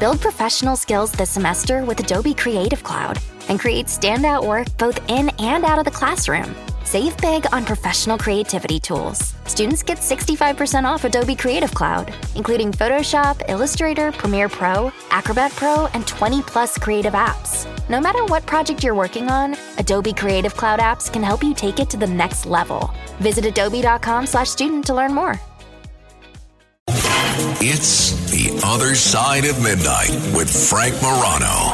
Build professional skills this semester with Adobe Creative Cloud and create standout work both in and out of the classroom. Save big on professional creativity tools. Students get 65% off Adobe Creative Cloud, including Photoshop, Illustrator, Premiere Pro, Acrobat Pro, and 20+ creative apps. No matter what project you're working on, Adobe Creative Cloud apps can help you take it to the next level. Visit adobe.com/student to learn more. It's The Other Side of Midnight with Frank Morano.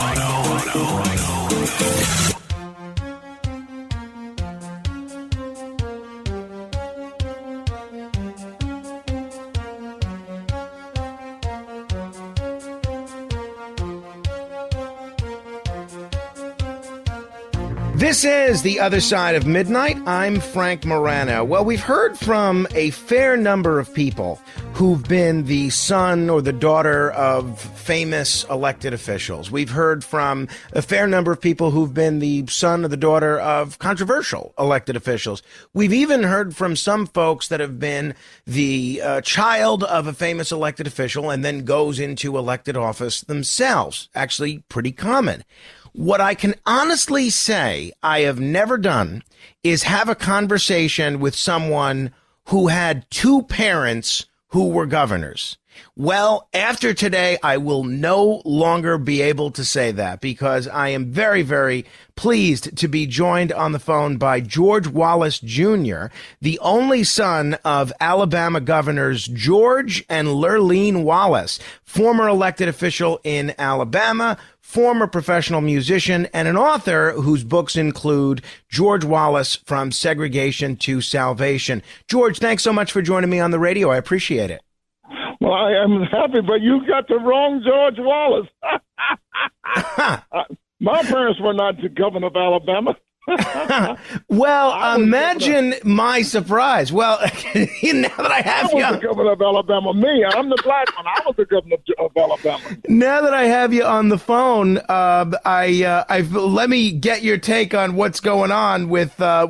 This is The Other Side of Midnight. I'm Frank Morano. Well, we've heard from a fair number of people who've been the son or the daughter of famous elected officials. We've heard from a fair number of people who've been the son or the daughter of controversial elected officials. We've even heard from some folks that have been the child of a famous elected official and then goes into elected office themselves. Actually, pretty common. What I can honestly say I have never done is have a conversation with someone who had two parents who were governors. Well, after today, I will no longer be able to say that because I am very, very pleased to be joined on the phone by George Wallace Jr., the only son of Alabama governors George and Lurleen Wallace, former elected official in Alabama, former professional musician, and an author whose books include George Wallace, From Segregation to Salvation. George, thanks so much for joining me on the radio. I appreciate it. Well, I am happy, but you got the wrong George Wallace. My parents were not the governor of Alabama. Well, imagine my surprise. Well, now that I have you, I was the governor of Alabama. Me, I'm the black one. I was the governor of Alabama. Now that I have you on the phone, let me get your take on what's going on with a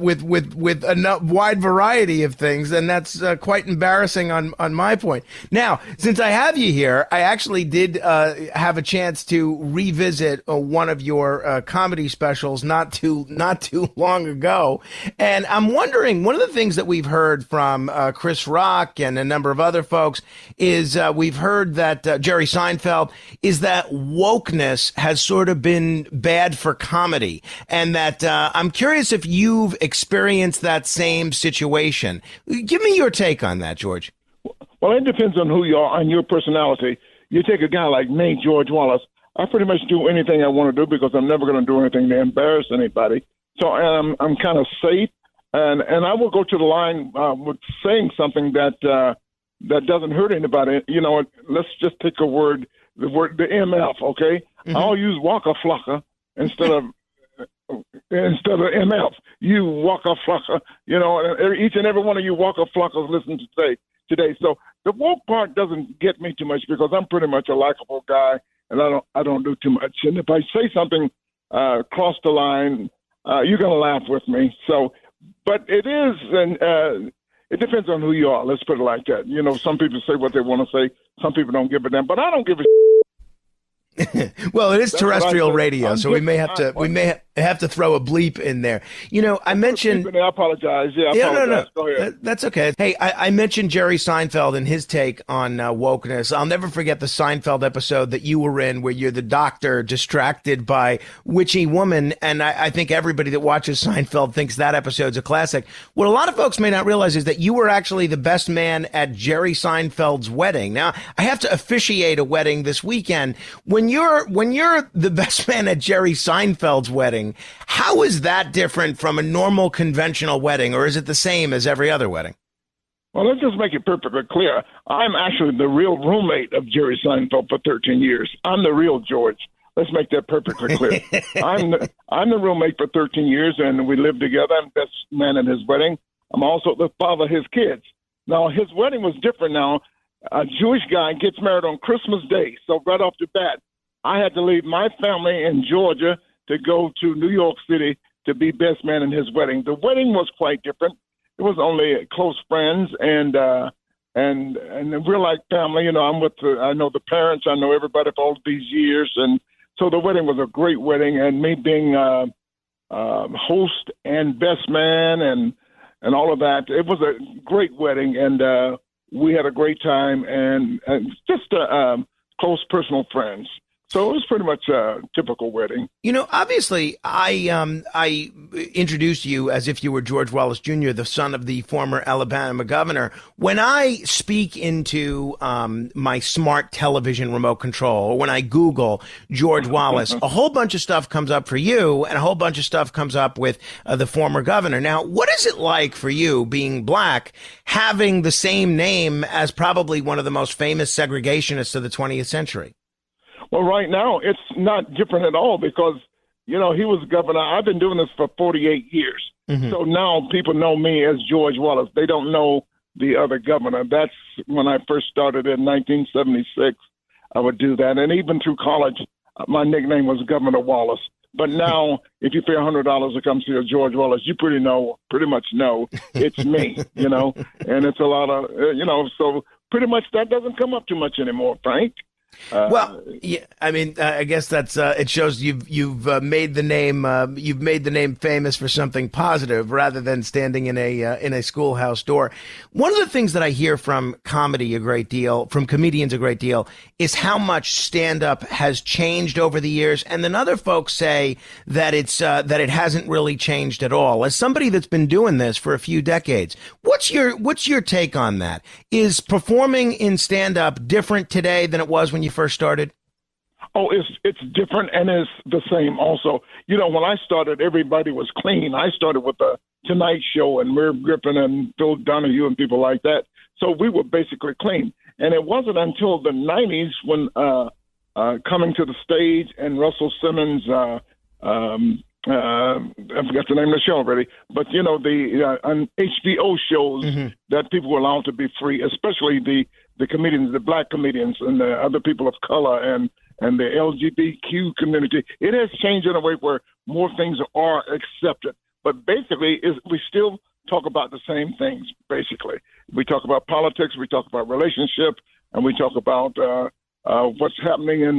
wide variety of things, and that's quite embarrassing on my point. Now, since I have you here, I actually did have a chance to revisit one of your comedy specials not too long ago. And I'm wondering, one of the things that we've heard from Chris Rock and a number of other folks is we've heard that Jerry Seinfeld is that wokeness has sort of been bad for comedy. And that I'm curious if you've experienced that same situation. Give me your take on that, George. Well, it depends on who you are and your personality. You take a guy like me, George Wallace. I pretty much do anything I want to do because I'm never going to do anything to embarrass anybody. So I'm kind of safe, and I will go to the line with saying something that doesn't hurt anybody. You know, let's just take the MF, okay? Mm-hmm. I'll use Waka Flocka instead of MF. You Waka Flocka, you know, each and every one of you Waka Flockas listen to today. So the woke part doesn't get me too much because I'm pretty much a likable guy, and I don't do too much. And if I say something cross the line, you're going to laugh with me. So, but it is, and it depends on who you are. Let's put it like that. You know, some people say what they want to say. Some people don't give a damn, but I don't give a Well, it is terrestrial radio, so we may have to throw a bleep in there. You know, I mentioned. I apologize. Yeah, no. Go ahead. That's okay. Hey, I mentioned Jerry Seinfeld and his take on wokeness. I'll never forget the Seinfeld episode that you were in, where you're the doctor distracted by witchy woman, and I think everybody that watches Seinfeld thinks that episode's a classic. What a lot of folks may not realize is that you were actually the best man at Jerry Seinfeld's wedding. Now, I have to officiate a wedding this weekend. When you're the best man at Jerry Seinfeld's wedding, how is that different from a normal conventional wedding, or is it the same as every other wedding? Well, let's just make it perfectly clear. I'm actually the real roommate of Jerry Seinfeld for 13 years. I'm the real George. Let's make that perfectly clear. I'm the roommate for 13 years, and we live together. I'm best man at his wedding. I'm also the father of his kids. Now, his wedding was different now. A Jewish guy gets married on Christmas Day, so right off the bat, I had to leave my family in Georgia to go to New York City to be best man in his wedding. The wedding was quite different. It was only close friends, and and we're like family. I know the parents, I know everybody for all these years, and so the wedding was a great wedding. And me being host and best man and all of that, it was a great wedding, and we had a great time, and just close personal friends. So it was pretty much a typical wedding. Obviously, I introduced you as if you were George Wallace Jr., the son of the former Alabama governor. When I speak into my smart television remote control, or when I Google George Wallace, a whole bunch of stuff comes up for you, and a whole bunch of stuff comes up with the former governor. Now, what is it like for you, being black, having the same name as probably one of the most famous segregationists of the 20th century? Well, right now, it's not different at all because, he was governor. I've been doing this for 48 years. Mm-hmm. So now people know me as George Wallace. They don't know the other governor. That's when I first started in 1976. I would do that. And even through college, my nickname was Governor Wallace. But now, if you pay $100 to come see a George Wallace, you pretty much know it's me, and it's a lot of, so pretty much that doesn't come up too much anymore, Frank. I guess that's it shows you've made the name famous for something positive rather than standing in a schoolhouse door. One of the things that I hear from comedians a great deal, is how much stand-up has changed over the years, and then other folks say that that it hasn't really changed at all. As somebody that's been doing this for a few decades, what's your take on that? Is performing in stand-up different today than it was when you first started? Oh, it's different, and it's the same also. When I started, everybody was clean. I started with the Tonight Show and Merv Griffin and Phil Donahue and people like that. So we were basically clean. And it wasn't until the 90s when coming to the stage and Russell Simmons, I forgot the name of the show already, but, on HBO shows that people were allowed to be free, especially the comedians, the black comedians and the other people of color and the LGBTQ community. It has changed in a way where more things are accepted. But basically, we still talk about the same things, basically. We talk about politics, we talk about relationship, and we talk about what's happening in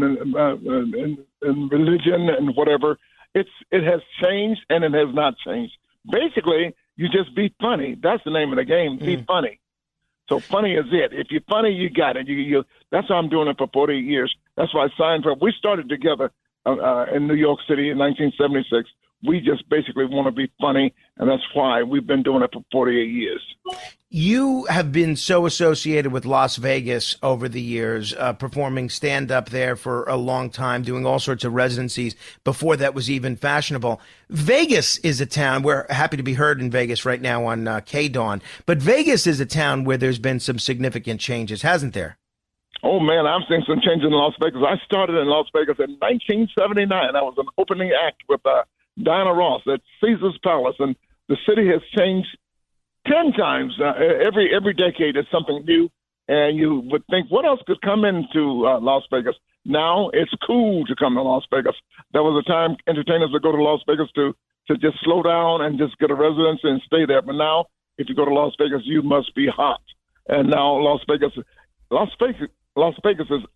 religion and whatever. It has changed, and it has not changed. Basically, you just be funny. That's the name of the game, be funny. So funny is it. If you're funny, you got it. That's how I'm doing it for 48 years. That's why Seinfeld, we started together in New York City in 1976. We just basically want to be funny, and that's why we've been doing it for 48 years. You have been so associated with Las Vegas over the years, performing stand-up there for a long time, doing all sorts of residencies before that was even fashionable. Vegas is a town, we're happy to be heard in Vegas right now on K-Dawn, but Vegas is a town where there's been some significant changes, hasn't there? Oh, man, I've seen some changes in Las Vegas. I started in Las Vegas in 1979. I was an opening act with Diana Ross at Caesar's Palace, and the city has changed 10 times. Every decade is something new, and you would think, what else could come into Las Vegas? Now it's cool to come to Las Vegas. There was a time entertainers would go to Las Vegas to just slow down and just get a residence and stay there. But now, if you go to Las Vegas, you must be hot. And now Las Vegas is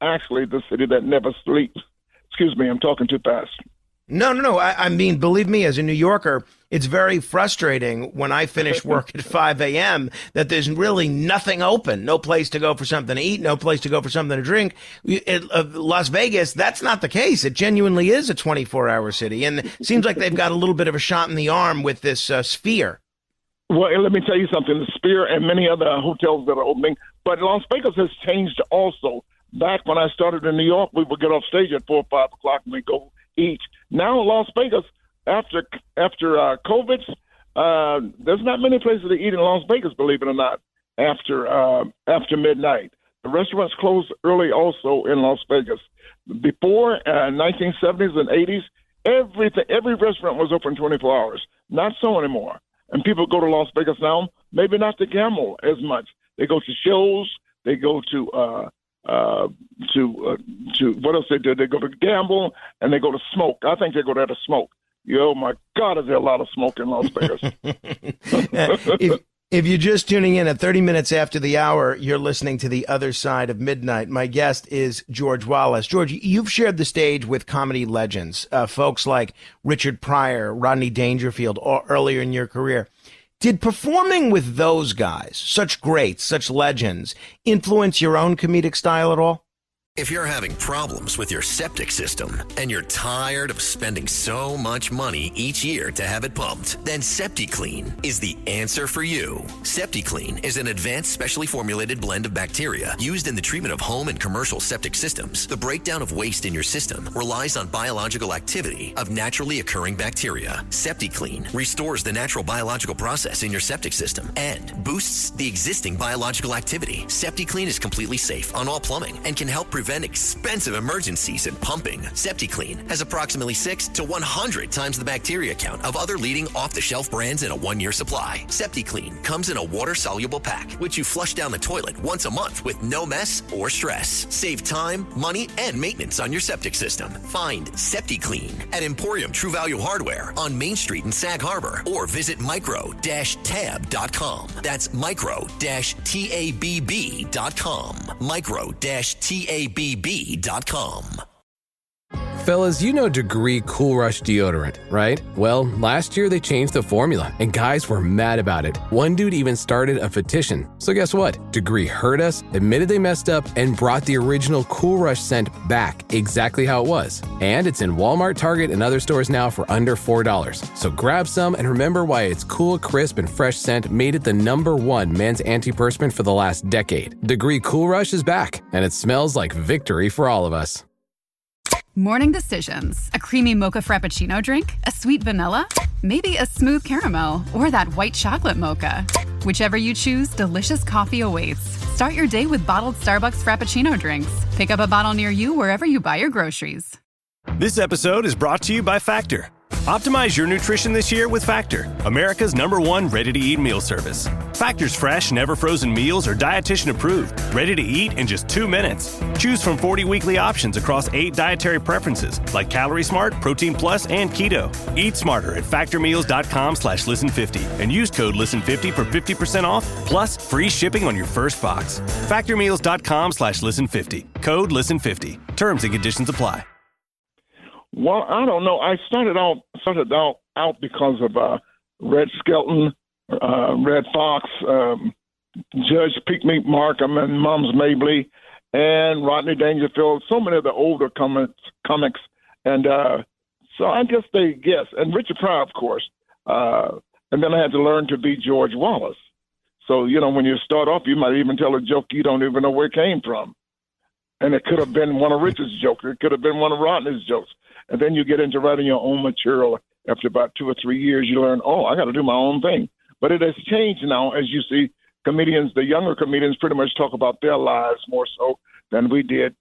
actually the city that never sleeps. Excuse me, I'm talking too fast. No. I mean, believe me, as a New Yorker, it's very frustrating when I finish work at 5 a.m. that there's really nothing open, no place to go for something to eat, no place to go for something to drink. Las Vegas, that's not the case. It genuinely is a 24-hour city, and it seems like they've got a little bit of a shot in the arm with this Sphere. Well, let me tell you something. The Sphere and many other hotels that are opening, but Las Vegas has changed also. Back when I started in New York, we would get off stage at 4 or 5 o'clock and we'd go eat. Now Las Vegas, after COVID, there's not many places to eat in Las Vegas, believe it or not, after midnight. The restaurants close early also in Las Vegas. Before 1970s and 80s, every restaurant was open 24 hours. Not so anymore. And people go to Las Vegas now, maybe not to gamble as much. They go to shows. They go to what else they do? They go to gamble and they go to smoke. I think they go there to smoke. Oh my God, is there a lot of smoke in Las Vegas? If you're just tuning in at 30 minutes after the hour, you're listening to The Other Side of Midnight. My guest is George Wallace. George, you've shared the stage with comedy legends, folks like Richard Pryor, Rodney Dangerfield, earlier in your career. Did performing with those guys, such greats, such legends, influence your own comedic style at all? If you're having problems with your septic system and you're tired of spending so much money each year to have it pumped, then SeptiClean is the answer for you. SeptiClean is an advanced specially formulated blend of bacteria used in the treatment of home and commercial septic systems. The breakdown of waste in your system relies on biological activity of naturally occurring bacteria. SeptiClean restores the natural biological process in your septic system and boosts the existing biological activity. SeptiClean is completely safe on all plumbing and can help prevent expensive emergencies in pumping. SeptiClean has approximately 6 to 100 times the bacteria count of other leading off-the-shelf brands in a 1-year supply. SeptiClean comes in a water-soluble pack, which you flush down the toilet once a month with no mess or stress. Save time, money, and maintenance on your septic system. Find SeptiClean at Emporium True Value Hardware on Main Street in Sag Harbor or visit micro-tab.com. That's micro-tabb.com. Micro-tabb.com. Fellas, you know Degree Cool Rush deodorant, right? Well, last year they changed the formula, and guys were mad about it. One dude even started a petition. So guess what? Degree heard us, admitted they messed up, and brought the original Cool Rush scent back exactly how it was. And it's in Walmart, Target, and other stores now for under $4. So grab some and remember why its cool, crisp, and fresh scent made it the #1 men's antiperspirant for the last decade. Degree Cool Rush is back, and it smells like victory for all of us. Morning decisions. A creamy mocha frappuccino drink? A sweet vanilla? Maybe a smooth caramel? Or that white chocolate mocha? Whichever you choose, delicious coffee awaits. Start your day with bottled Starbucks Frappuccino drinks. Pick up a bottle near you wherever you buy your groceries. This episode is brought to you by Factor. Optimize your nutrition this year with Factor, America's #1 ready-to-eat meal service. Factor's fresh, never-frozen meals are dietitian approved, ready to eat in just 2 minutes. Choose from 40 weekly options across 8 dietary preferences like Calorie Smart, Protein Plus, and Keto. Eat smarter at factormeals.com/listen50 and use code listen50 for 50% off plus free shipping on your first box. Factormeals.com/listen50. Code listen50. Terms and conditions apply. Well, I don't know. I started out because of Red Skelton, Red Fox, Judge Pinkmeat Markham, and Mums Mabley, and Rodney Dangerfield. So many of the older comics, and so I guess and Richard Pryor, of course. And then I had to learn to be George Wallace. So when you start off, you might even tell a joke you don't even know where it came from, and it could have been one of Richard's jokes. It could have been one of Rodney's jokes. And then you get into writing your own material. After about 2 or 3 years, you learn, I got to do my own thing. But it has changed now, as you see, comedians, the younger comedians pretty much talk about their lives more so than we did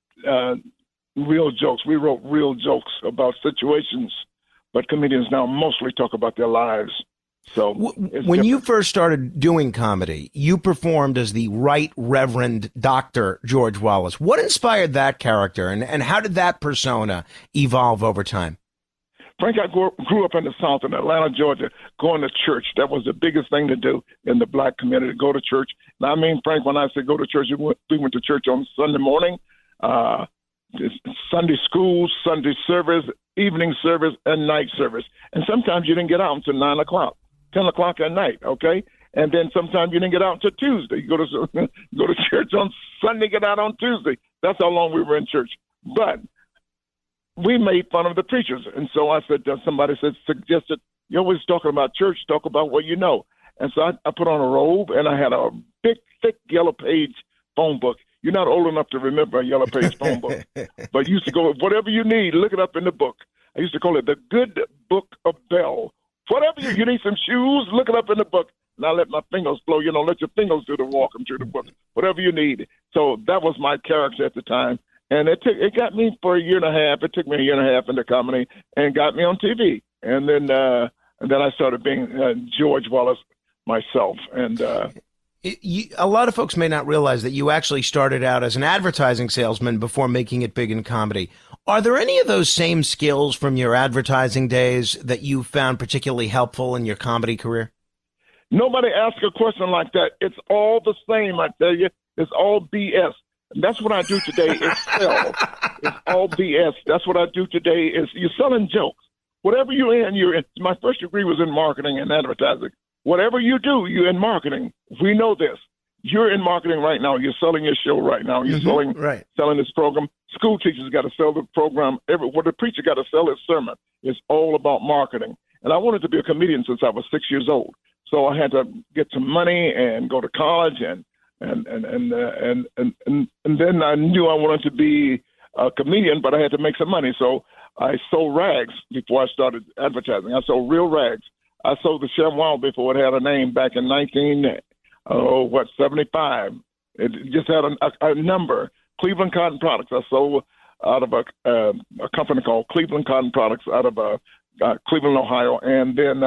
real jokes. We wrote real jokes about situations, but comedians now mostly talk about their lives. So when you first started doing comedy, you performed as the Right Reverend Dr. George Wallace. What inspired that character, and how did that persona evolve over time? Frank, I grew up in the South in Atlanta, Georgia, going to church. That was the biggest thing to do in the black community, go to church. Now, I mean, Frank, when I say go to church, we went to church on Sunday morning, Sunday school, Sunday service, evening service, and night service. And sometimes you didn't get out until 9 o'clock. 10 o'clock at night, okay? And then sometimes you didn't get out until Tuesday. You go to church on Sunday, get out on Tuesday. That's how long we were in church. But we made fun of the preachers. And so I said, somebody suggested, you're always talking about church, talk about what you know. And so I put on a robe, and I had a big, thick yellow page phone book. You're not old enough to remember a yellow page phone book. But you used to go, whatever you need, look it up in the book. I used to call it the Good Book of Bell. Whatever you need some shoes, look it up in the book. Now let my fingers flow. Let your fingers do the walking through the book. Whatever you need. So that was my character at the time, and it got me for a year and a half. It took me a year and a half into comedy, and got me on TV. And then I started being George Wallace myself. And a lot of folks may not realize that you actually started out as an advertising salesman before making it big in comedy. Are there any of those same skills from your advertising days that you found particularly helpful in your comedy career? Nobody asks a question like that. It's all the same, I tell you. It's all BS. And that's what I do today is sell. It's all BS. That's what I do today is you're selling jokes. Whatever you're in. My first degree was in marketing and advertising. Whatever you do, you're in marketing. We know this. You're in marketing right now. You're selling your show right now. You're selling this program. School teachers got to sell the program. The preacher got to sell his sermon. It's all about marketing. And I wanted to be a comedian since I was 6 years old. So I had to get some money and go to college, and then I knew I wanted to be a comedian, but I had to make some money. So I sold rags before I started advertising. I sold real rags. I sold the ShamWow before it had a name back in 75. It just had a number. Cleveland Cotton Products. I sold out of a company called Cleveland Cotton Products out of Cleveland, Ohio, and then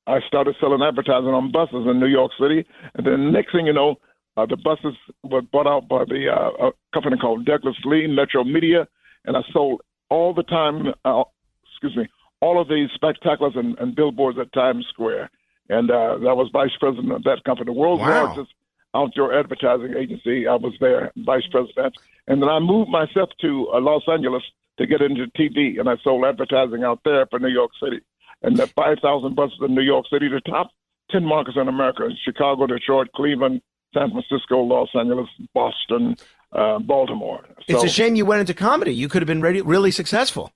I started selling advertising on buses in New York City. And then next thing you know, the buses were bought out by a company called Douglas Lee Metro Media, and I sold all the time. All of these spectaculars and billboards at Times Square. And I was vice president of that company, the world's largest outdoor advertising agency. I was there, vice president. And then I moved myself to Los Angeles to get into TV, and I sold advertising out there for New York City. And the 5,000 buses in New York City, the top 10 markets in America, Chicago, Detroit, Cleveland, San Francisco, Los Angeles, Boston, Baltimore. It's a shame you went into comedy. You could have been really successful.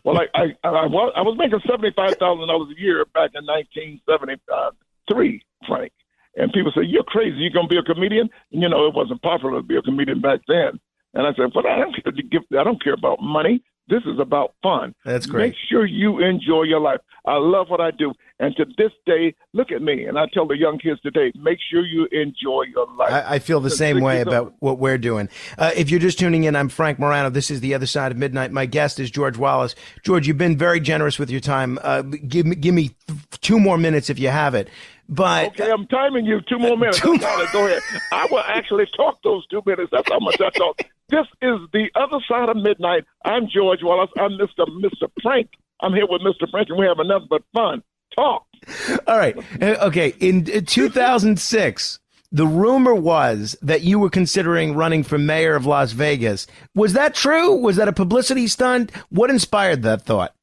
Well, I was making $75,000 a year back in 1973, Frank. And people say, "You're crazy. You're going to be a comedian?" And, it wasn't popular to be a comedian back then. And I said, "But I don't care about money. This is about fun." That's great. Make sure you enjoy your life. I love what I do. And to this day, look at me. And I tell the young kids today, make sure you enjoy your life. I feel the same way about what we're doing. If you're just tuning in, I'm Frank Morano. This is The Other Side of Midnight. My guest is George Wallace. George, you've been very generous with your time. Give me 2 more minutes if you have it. But okay, I'm timing you 2 more minutes. Go ahead. I will actually talk those 2 minutes. That's how much I talk. This is The Other Side of Midnight. I'm George Wallace. I'm Mr. Frank. I'm here with Mr. Frank, and we have enough but fun. Talk. All right. Okay. In 2006, the rumor was that you were considering running for mayor of Las Vegas. Was that true? Was that a publicity stunt? What inspired that thought?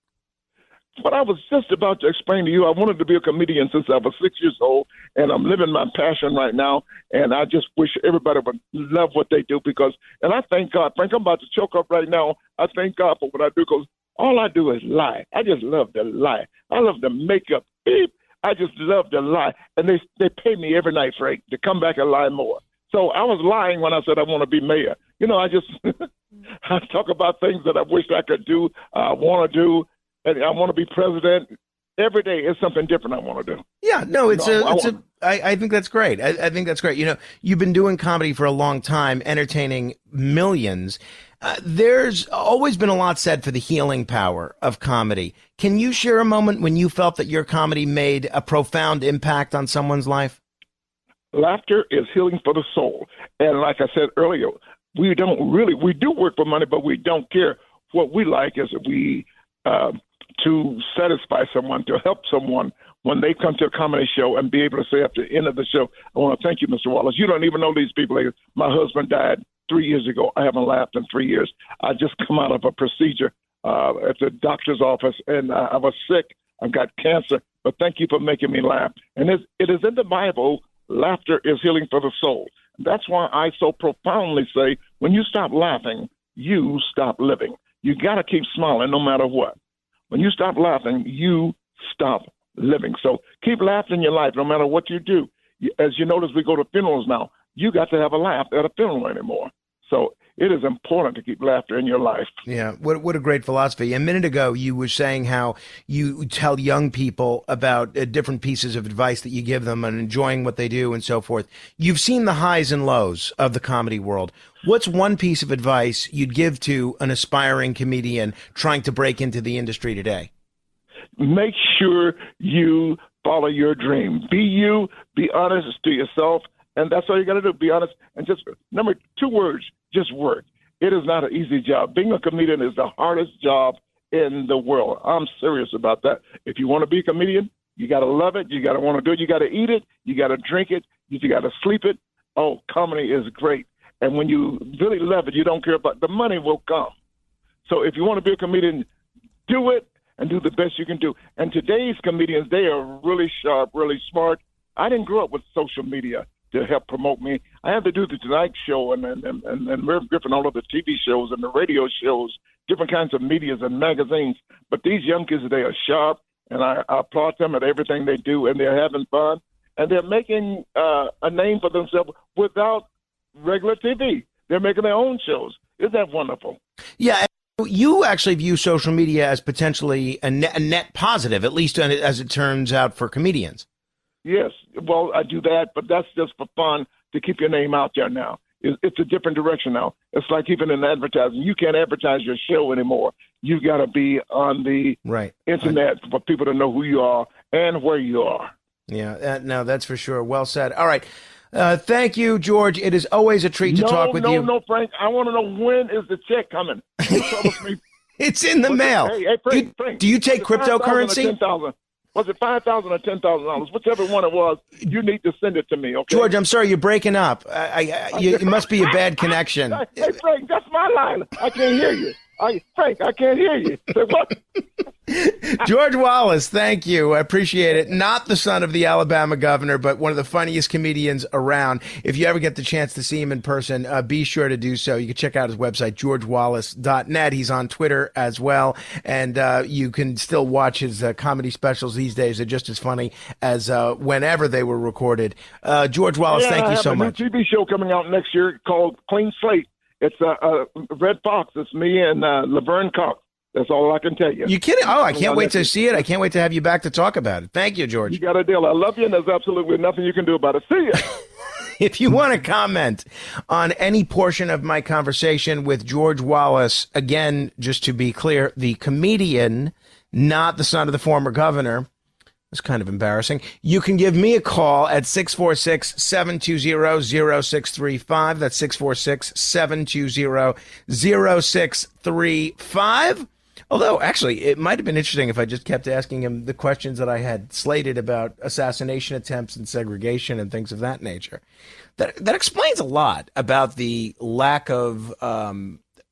What I was just about to explain to you, I wanted to be a comedian since I was 6 years old, and I'm living my passion right now, and I just wish everybody would love what they do and I thank God. Frank, I'm about to choke up right now. I thank God for what I do because all I do is lie. I just love to lie. I love to make up beep. I just love to lie, and they pay me every night, Frank, to come back and lie more. So I was lying when I said I want to be mayor. I just I talk about things that I wish I could do, want to do. And I want to be president. Every day is something different I want to do. Yeah, no, I think that's great. I think that's great. You've been doing comedy for a long time, entertaining millions. There's always been a lot said for the healing power of comedy. Can you share a moment when you felt that your comedy made a profound impact on someone's life? Laughter is healing for the soul. And like I said earlier, we do work for money, but we don't care. What we like is to satisfy someone, to help someone when they come to a comedy show and be able to say at the end of the show, "I want to thank you, Mr. Wallace. You don't even know these people. My husband died 3 years ago. I haven't laughed in 3 years. I just come out of a procedure at the doctor's office, and I was sick. I've got cancer, but thank you for making me laugh." And it is in the Bible, laughter is healing for the soul. That's why I so profoundly say, when you stop laughing, you stop living. You got to keep smiling no matter what. When you stop laughing, you stop living. So keep laughing in your life no matter what you do. As you notice, we go to funerals now. You got to have a laugh at a funeral anymore. So it is important to keep laughter in your life. Yeah, what a great philosophy. A minute ago, you were saying how you tell young people about different pieces of advice that you give them and enjoying what they do and so forth. You've seen the highs and lows of the comedy world. What's one piece of advice you'd give to an aspiring comedian trying to break into the industry today? Make sure you follow your dream. Be you, be honest to yourself, and that's all you got to do. Be honest, and just number 2 words, just work. It is not an easy job. Being a comedian is the hardest job in the world. I'm serious about that. If you want to be a comedian, You got to love it. You got to want to do it. You got to eat it. You got to drink it. You got to sleep it. Oh, comedy is great. And when you really love it, you don't care about the money will come. So if you want to be a comedian, do it and do the best you can do. And today's comedians, they are really sharp, really smart. I didn't grow up with social media to help promote me. I had to do the Tonight Show and Merv Griffin, all of the TV shows and the radio shows, different kinds of medias and magazines. But these young kids, they are sharp, and I applaud them at everything they do, and they're having fun. And they're making a name for themselves without regular TV. They're making their own shows. Isn't that wonderful? Yeah. You actually view social media as potentially a net positive, at least as it turns out for comedians. Yes. Well, I do that, but that's just for fun to keep your name out there now. It's a different direction now. It's like even in advertising. You can't advertise your show anymore. You've got to be on the internet for people to know who you are and where you are. Yeah, no, that's for sure. Well said. All right. Thank you, George. It is always a treat to talk with you. No, Frank. I want to know, when is the check coming? It's in the mail. Hey, Frank, do you take cryptocurrency? Was it $5,000 or $10,000? Whichever one it was, you need to send it to me, okay? George, I'm sorry, you're breaking up. It must be a bad connection. Hey, Frank, that's my line. I can't hear you. Frank, I can't hear you. Say what? George Wallace, thank you. I appreciate it. Not the son of the Alabama governor, but one of the funniest comedians around. If you ever get the chance to see him in person, be sure to do so. You can check out his website, georgewallace.net. He's on Twitter as well. And you can still watch his comedy specials these days. They're just as funny as whenever they were recorded. George Wallace, thank you so much. I have a new TV show coming out next year called Clean Slate. It's Red Fox. It's me and Laverne Cox. That's all I can tell you. You kidding? Oh, I can't wait to see it. I can't wait to have you back to talk about it. Thank you, George. You got a deal. I love you, and there's absolutely nothing you can do about it. See ya. If you want to comment on any portion of my conversation with George Wallace, again, just to be clear, the comedian, not the son of the former governor. It's kind of embarrassing. You can give me a call at 646-720-0635. That's 646-720-0635. Although, actually, it might have been interesting if I just kept asking him the questions that I had slated about assassination attempts and segregation and things of that nature. That explains a lot about the lack of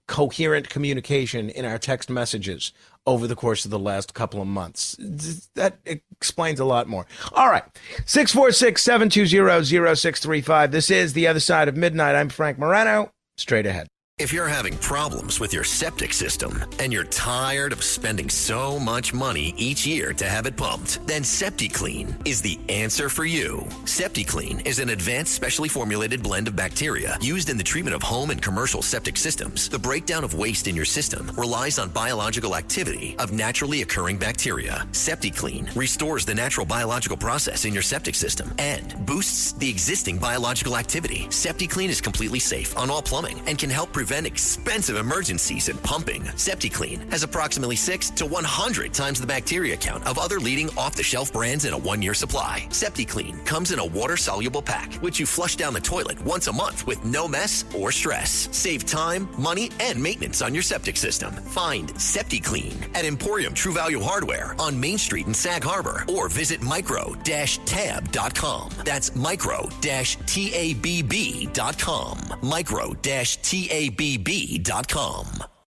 coherent communication in our text messages over the course of the last couple of months. That explains a lot more. All right. 646-720-0635. This is The Other Side of Midnight. I'm Frank Morano. Straight ahead. If you're having problems with your septic system and you're tired of spending so much money each year to have it pumped, then SeptiClean is the answer for you. SeptiClean is an advanced specially formulated blend of bacteria used in the treatment of home and commercial septic systems. The breakdown of waste in your system relies on biological activity of naturally occurring bacteria. SeptiClean restores the natural biological process in your septic system and boosts the existing biological activity. SeptiClean is completely safe on all plumbing and can help prevent expensive emergencies in pumping. SeptiClean has approximately 6 to 100 times the bacteria count of other leading off-the-shelf brands in a 1-year supply. SeptiClean comes in a water-soluble pack, which you flush down the toilet once a month with no mess or stress. Save time, money, and maintenance on your septic system. Find SeptiClean at Emporium True Value Hardware on Main Street in Sag Harbor or visit micro-tab.com. That's micro-tabb.com. Micro-tabb.com.